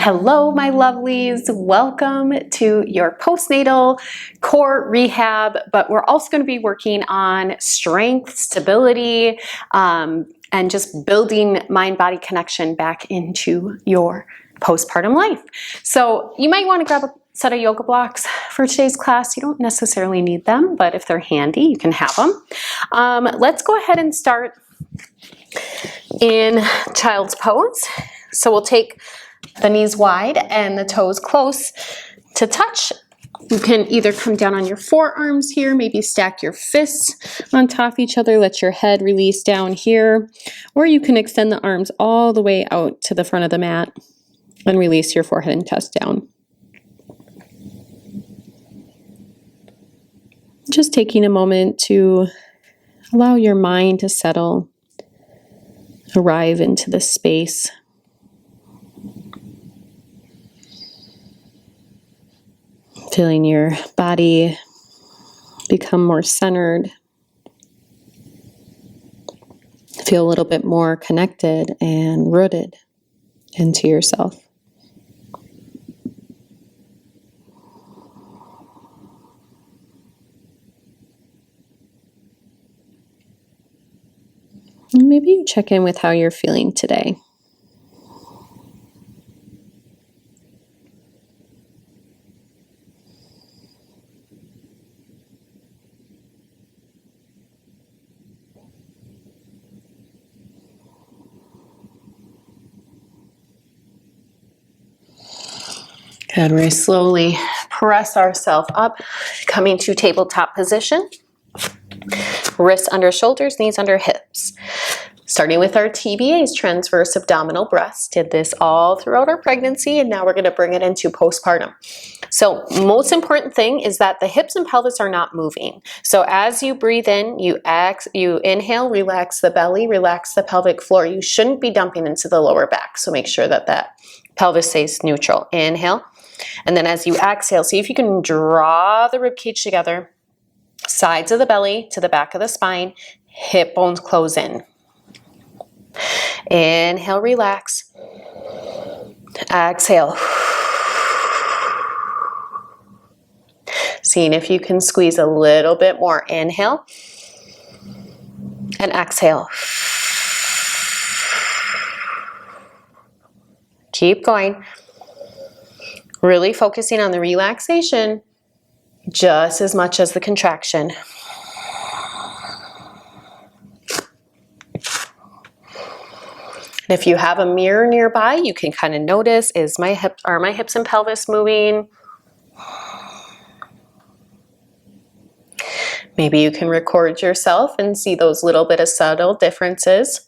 Hello, my lovelies. Welcome to your postnatal core rehab, but we're also going to be working on strength, stability, and just building mind-body connection back into your postpartum life. So you might want to grab a set of yoga blocks for today's class. You don't necessarily need them, but if they're handy, you can have them. Let's go ahead and start in child's pose. So we'll take the knees wide and the toes close to touch. You can either come down on your forearms here, maybe stack your fists on top of each other, let your head release down here, or you can extend the arms all the way out to the front of the mat and release your forehead and chest down. Just taking a moment to allow your mind to settle, arrive into this space. Feeling your body become more centered. Feel a little bit more connected and rooted into yourself. And maybe you check in with how you're feeling today. Good. We're going to slowly press ourselves up, coming to tabletop position. Wrists under shoulders, knees under hips. Starting with our TBAs, transverse abdominal breaths. Did this all throughout our pregnancy, and now we're going to bring it into postpartum. So most important thing is that the hips and pelvis are not moving. So as you breathe in, you inhale, relax the belly, relax the pelvic floor. You shouldn't be dumping into the lower back. So make sure that that pelvis stays neutral. Inhale. And then as you exhale, see if you can draw the rib cage together, sides of the belly to the back of the spine, hip bones close in. Inhale, relax. Exhale. Seeing if you can squeeze a little bit more. Inhale and exhale. Keep going. Really focusing on the relaxation just as much as the contraction. And if you have a mirror nearby, you can kind of notice, are my hips and pelvis moving? Maybe you can record yourself and see those little bit of subtle differences.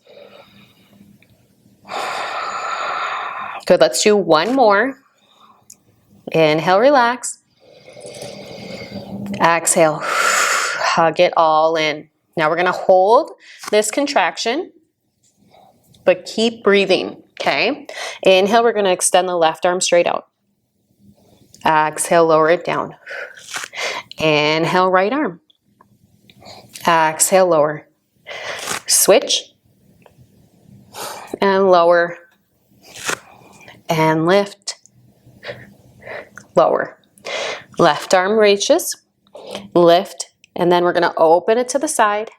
Good, let's do one more. Inhale, relax. Exhale, hug it all in. Now we're going to hold this contraction, but keep breathing, okay? Inhale, we're going to extend the left arm straight out. Exhale, lower it down. Inhale, right arm. Exhale, lower. Switch. And lower. And lift. Lower. Left arm reaches. Lift. And then we're going to open it to the side.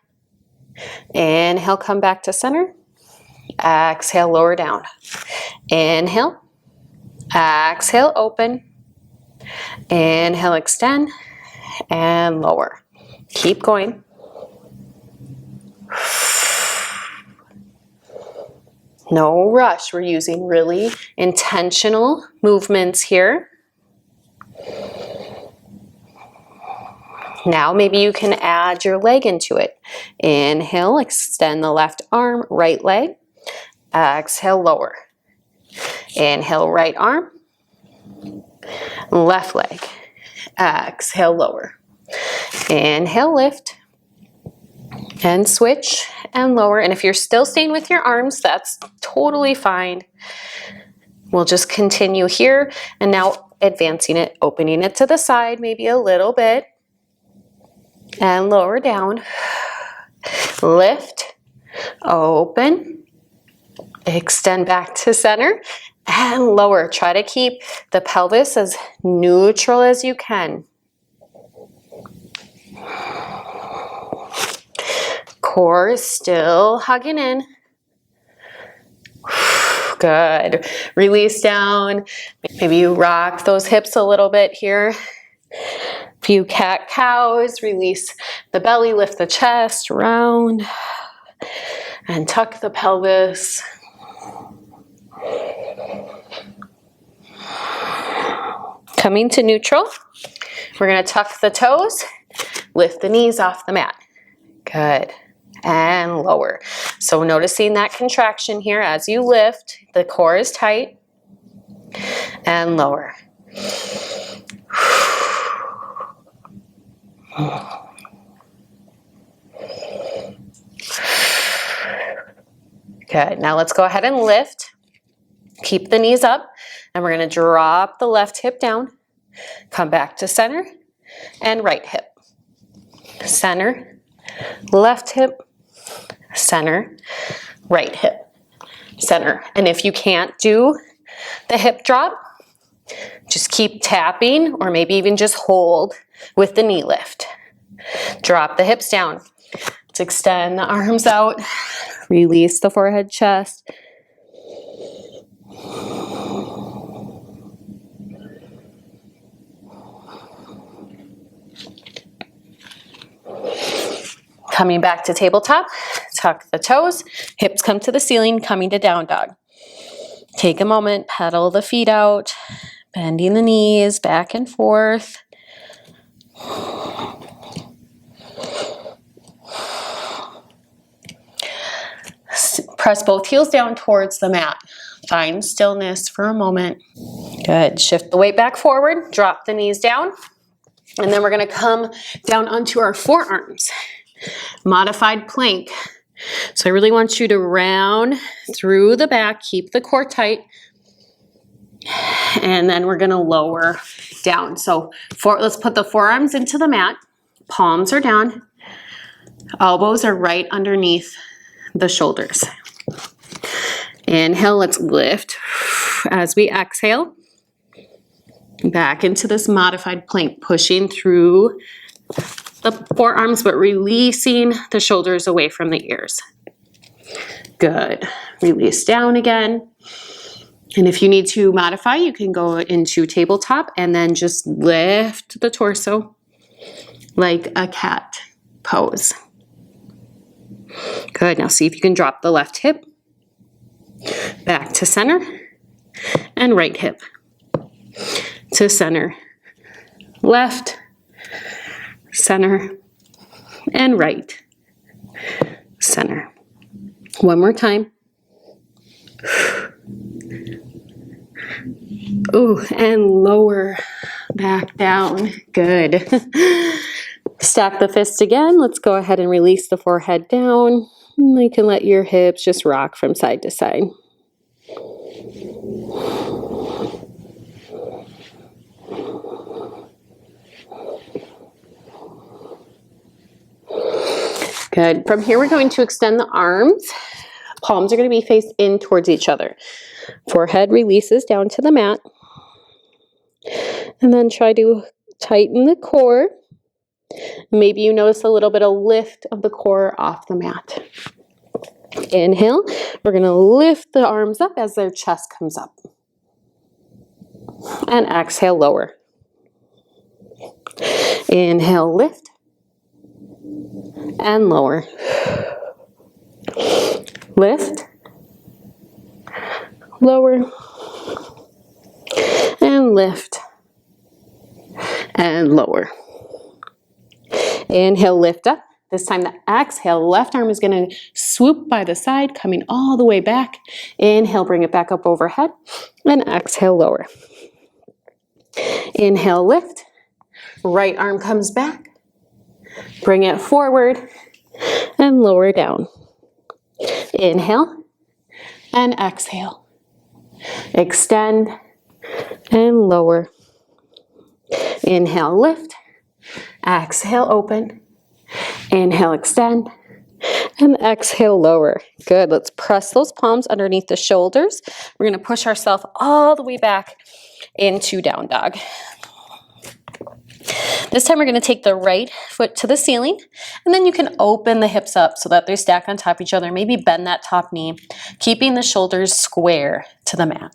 Inhale, come back to center. Exhale, lower down. Inhale. Exhale, open. Inhale, extend. And lower. Keep going. No rush. We're using really intentional movements here. Now maybe you can add your leg into it. Inhale, extend the left arm, right leg. Exhale, lower. Inhale, right arm. Left leg. Exhale, lower. Inhale, lift. And switch and lower. And if you're still staying with your arms, that's totally fine. We'll just continue here. And now advancing it, opening it to the side, maybe a little bit. And lower down. Lift. Open. Extend back to center. and lower. Try to keep the pelvis as neutral as you can. Core is still hugging in. Good. Release down. Maybe you rock those hips a little bit here. Few cat-cows. Release the belly, lift the chest, round, and tuck the pelvis. Coming to neutral. We're going to tuck the toes, lift the knees off the mat. Good. And lower. So noticing that contraction here as you lift, the core is tight, and lower. Good. Now let's go ahead and lift. Keep the knees up, and we're going to drop the left hip down. Come back to center and right hip. Center, left hip, center, right hip, center. And if you can't do the hip drop, just keep tapping or maybe even just hold with the knee lift. Drop the hips down. Let's extend the arms out. Release the forehead, chest. Coming back to tabletop, tuck the toes, hips come to the ceiling, coming to down dog. Take a moment, pedal the feet out, bending the knees back and forth. Press both heels down towards the mat. Find stillness for a moment. Good. Shift the weight back forward, drop the knees down, and then we're going to come down onto our forearms. Modified plank. So I really want you to round through the back, keep the core tight, and then we're going to lower down. So let's put the forearms into the mat, palms are down, elbows are right underneath the shoulders. Inhale, let's lift as we exhale. Back into this modified plank, pushing through the forearms, but releasing the shoulders away from the ears. Good. Release down again. And if you need to modify, you can go into tabletop and then just lift the torso like a cat pose. Good. Now see if you can drop the left hip back to center and right hip to center, left, center, and right, center. One more time. Ooh, and lower back down. Good. Stack the fists again. Let's go ahead and release the forehead down. You can let your hips just rock from side to side. Good. From here, we're going to extend the arms. Palms are going to be faced in towards each other. Forehead releases down to the mat. And then try to tighten the core. Maybe you notice a little bit of lift of the core off the mat. Inhale. We're going to lift the arms up as their chest comes up. And exhale, lower. Inhale, lift. And lower. Lift. Lower. And lift. And lower. Inhale, lift up. This time the exhale, left arm is going to swoop by the side, coming all the way back. Inhale, bring it back up overhead. And exhale, lower. Inhale, lift. Right arm comes back. Bring it forward and lower down. Inhale and exhale. Extend and lower. Inhale, lift. Exhale, open. Inhale, extend. And exhale, lower. Good. Let's press those palms underneath the shoulders. We're going to push ourselves all the way back into down dog. This time we're going to take the right foot to the ceiling, and then you can open the hips up so that they stack on top of each other. Maybe bend that top knee, keeping the shoulders square to the mat.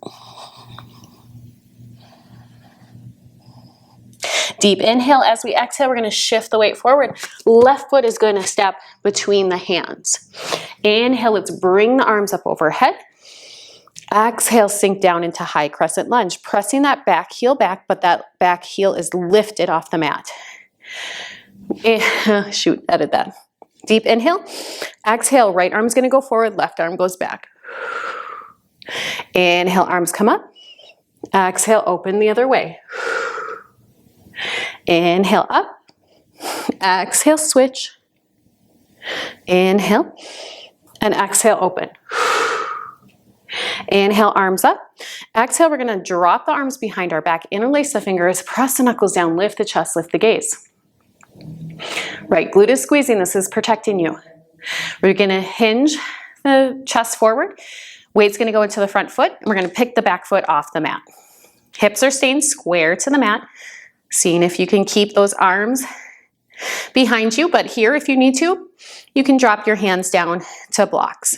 Deep inhale. As we exhale, we're going to shift the weight forward. Left foot is going to step between the hands. Inhale, let's bring the arms up overhead. Exhale, sink down into high crescent lunge, pressing that back heel back, but that back heel is lifted off the mat. Shoot, edit that. Deep inhale. Exhale, right arm's going to go forward, left arm goes back. Inhale, arms come up. Exhale, open the other way. Inhale, up. Exhale, switch. Inhale, and exhale, open. Inhale, arms up. Exhale, we're going to drop the arms behind our back, interlace the fingers, press the knuckles down, lift the chest, lift the gaze. Right glute is squeezing. This is protecting you. We're going to hinge the chest forward. Weight's going to go into the front foot, and we're going to pick the back foot off the mat. Hips are staying square to the mat, seeing if you can keep those arms behind you, but here, if you need to, you can drop your hands down to blocks.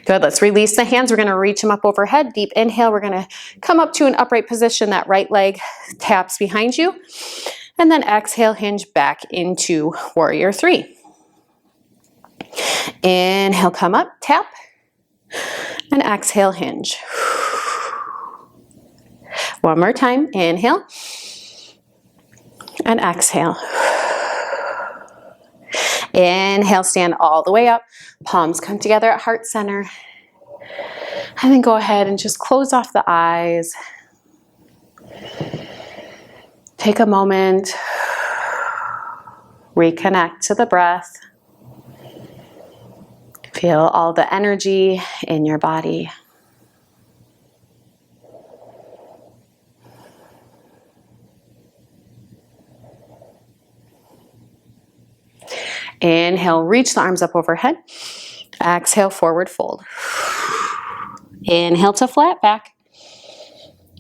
Good, let's release the hands. We're going to reach them up overhead. Deep inhale, we're going to come up to an upright position. That right leg taps behind you. And then exhale, hinge back into warrior three. Inhale, come up, tap. And exhale, hinge. One more time, inhale. And exhale. Inhale, stand all the way up. Palms come together at heart center. And then go ahead and just close off the eyes. Take a moment. Reconnect to the breath. Feel all the energy in your body. Inhale, reach the arms up overhead. Exhale, forward fold. Inhale to flat back.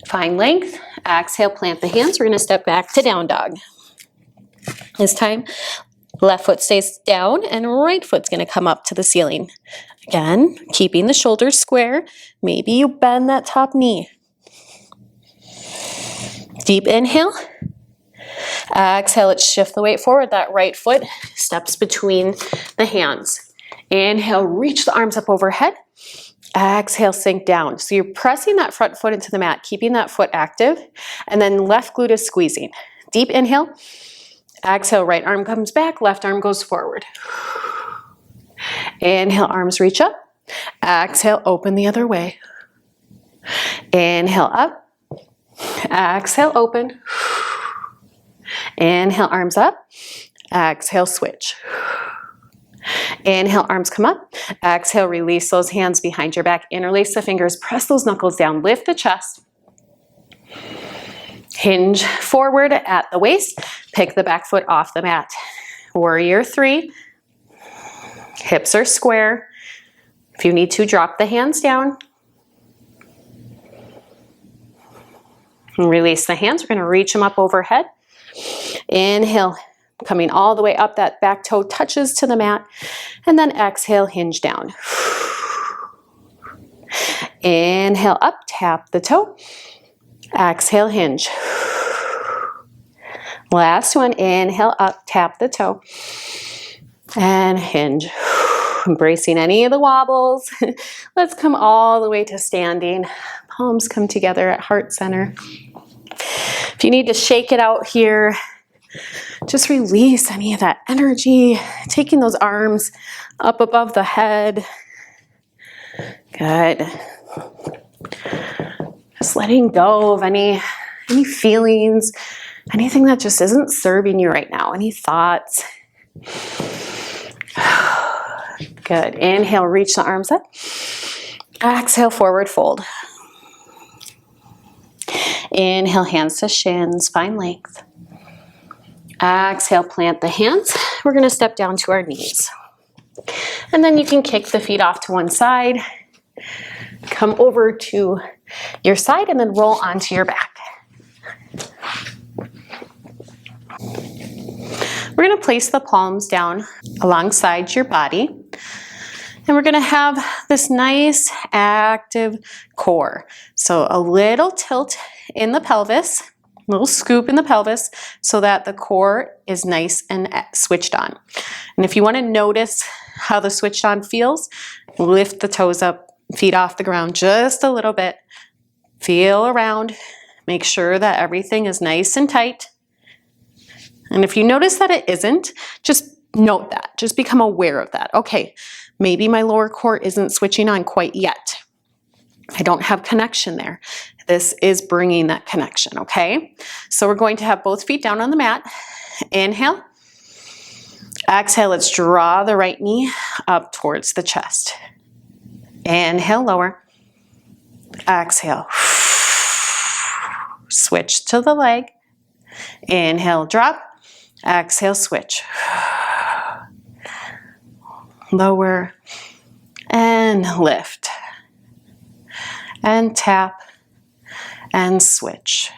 Find length. Exhale, plant the hands. We're going to step back to down dog. This time, left foot stays down and right foot's going to come up to the ceiling. Again, keeping the shoulders square. Maybe you bend that top knee. Deep inhale. Exhale, let's shift the weight forward. That right foot steps between the hands. Inhale, reach the arms up overhead. Exhale, sink down. So you're pressing that front foot into the mat, keeping that foot active, and then left glute is squeezing. Deep inhale. Exhale, right arm comes back, left arm goes forward. Inhale, arms reach up. Exhale, open the other way. Inhale, up. Exhale, open. Inhale, arms up. Exhale, switch. Inhale, arms come up. Exhale, release those hands behind your back. Interlace the fingers. Press those knuckles down. Lift the chest. Hinge forward at the waist. Pick the back foot off the mat. Warrior three. Hips are square. If you need to, drop the hands down. And release the hands. We're going to reach them up overhead. Inhale, coming all the way up. That back toe touches to the mat. And then exhale, hinge down. Inhale, up, tap the toe. Exhale, hinge. Last one, inhale, up, tap the toe. And hinge. Embracing any of the wobbles. Let's come all the way to standing. Palms come together at heart center. If you need to shake it out here, just release any of that energy. Taking those arms up above the head. Good. Just letting go of any feelings, anything that just isn't serving you right now, any thoughts. Good. Inhale, reach the arms up. Exhale, forward fold. Inhale, hands to shins, find length. Exhale, plant the hands. we're gonna step down to our knees. And then you can kick the feet off to one side, come over to your side, and then roll onto your back. We're gonna place the palms down alongside your body. And we're gonna have this nice active core. So a little tilt in the pelvis, a little scoop in the pelvis so that the core is nice and switched on. And if you wanna notice how the switched on feels, lift the toes up, feet off the ground just a little bit. Feel around, make sure that everything is nice and tight. And if you notice that it isn't, just note that, just become aware of that. Okay, maybe my lower core isn't switching on quite yet. I don't have connection there. This is bringing that connection, okay? So we're going to have both feet down on the mat. Inhale. Exhale, let's draw the right knee up towards the chest. Inhale, lower. Exhale. Switch to the leg. Inhale, drop. Exhale, switch. Lower and lift. And tap and switch.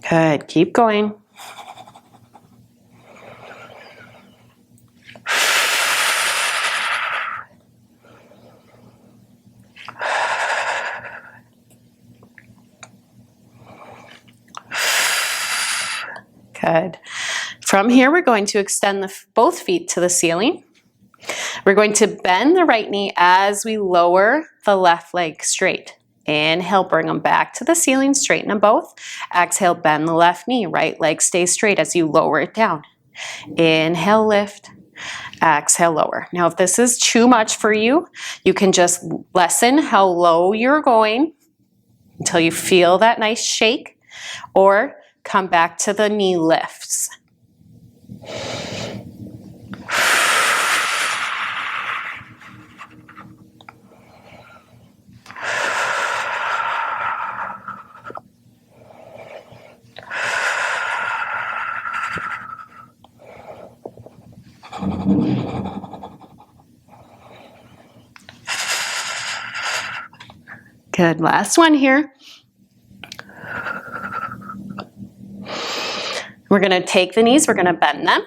Good, keep going. Good. From here, we're going to extend both feet to the ceiling. We're going to bend the right knee as we lower the left leg straight. Inhale, bring them back to the ceiling, straighten them both. Exhale, bend the left knee, right leg stays straight as you lower it down. Inhale, lift. Exhale, lower. Now, if this is too much for you, you can just lessen how low you're going until you feel that nice shake, or come back to the knee lifts. Good, last one here. We're gonna take the knees, we're gonna bend them,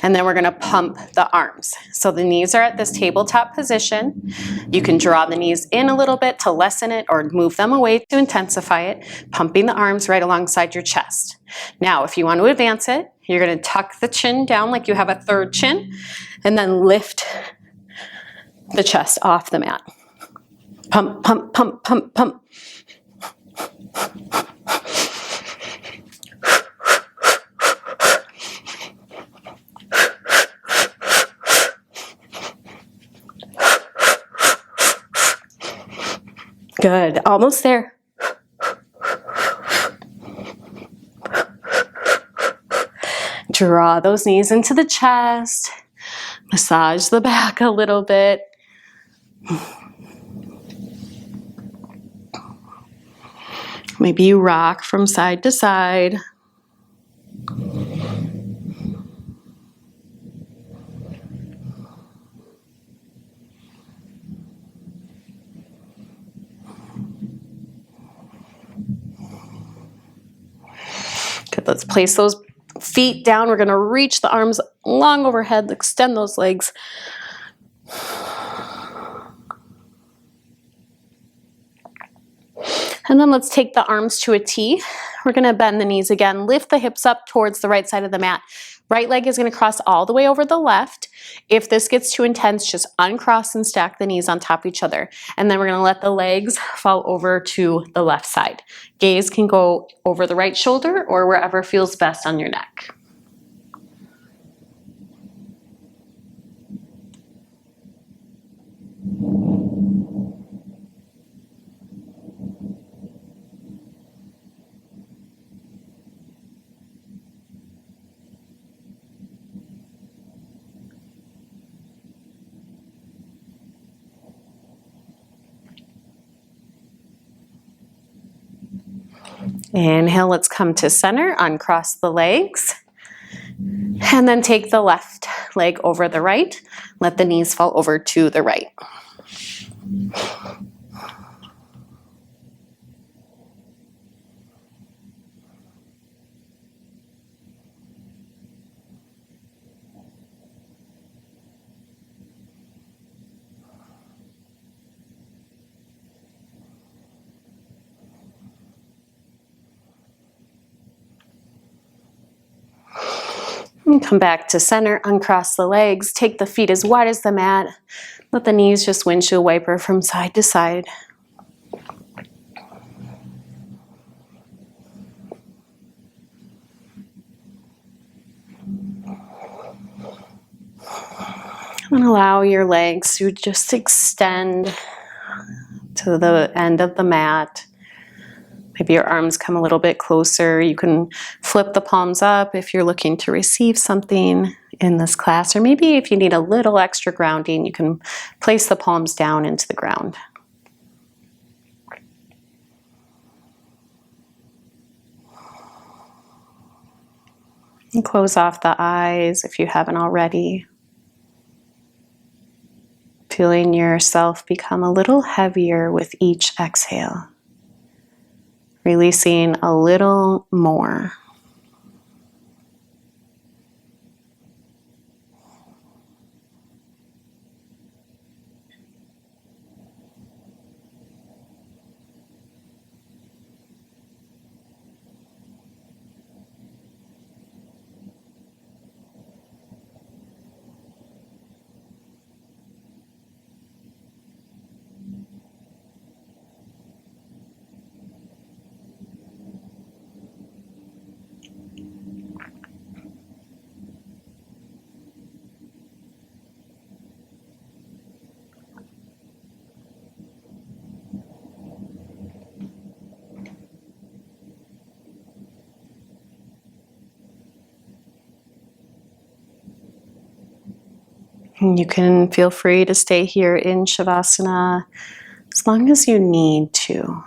and then we're gonna pump the arms. So the knees are at this tabletop position. You can draw the knees in a little bit to lessen it or move them away to intensify it, pumping the arms right alongside your chest. Now, if you want to advance it, you're gonna tuck the chin down like you have a third chin, and then lift the chest off the mat. Pump, pump, pump, pump, pump. Good, almost there. Draw those knees into the chest. Massage the back a little bit. Maybe you rock from side to side. Good, let's place those feet down. We're gonna reach the arms long overhead, extend those legs. And then let's take the arms to a T. We're gonna bend the knees again, lift the hips up towards the right side of the mat. Right leg is gonna cross all the way over the left. If this gets too intense, just uncross and stack the knees on top of each other. And then we're gonna let the legs fall over to the left side. Gaze can go over the right shoulder or wherever feels best on your neck. Inhale, let's come to center, uncross the legs. And then take the left leg over the right. Let the knees fall over to the right. And come back to center, uncross the legs, take the feet as wide as the mat. Let the knees just windshield wiper from side to side. And allow your legs to just extend to the end of the mat. Maybe your arms come a little bit closer. You can flip the palms up if you're looking to receive something in this class, or maybe if you need a little extra grounding, you can place the palms down into the ground. And close off the eyes if you haven't already. Feeling yourself become a little heavier with each exhale. Releasing a little more. You can feel free to stay here in Shavasana as long as you need to.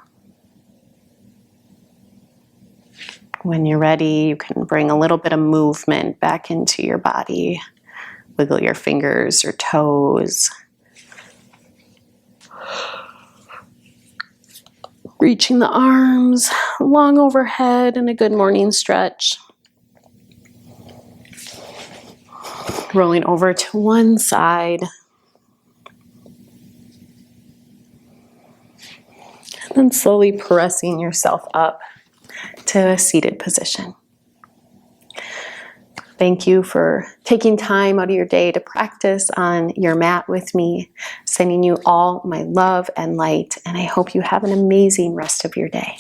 When you're ready, you can bring a little bit of movement back into your body. Wiggle your fingers or toes. Reaching the arms long overhead in a good morning stretch. Rolling over to one side. And then slowly pressing yourself up to a seated position. Thank you for taking time out of your day to practice on your mat with me. Sending you all my love and light, and I hope you have an amazing rest of your day.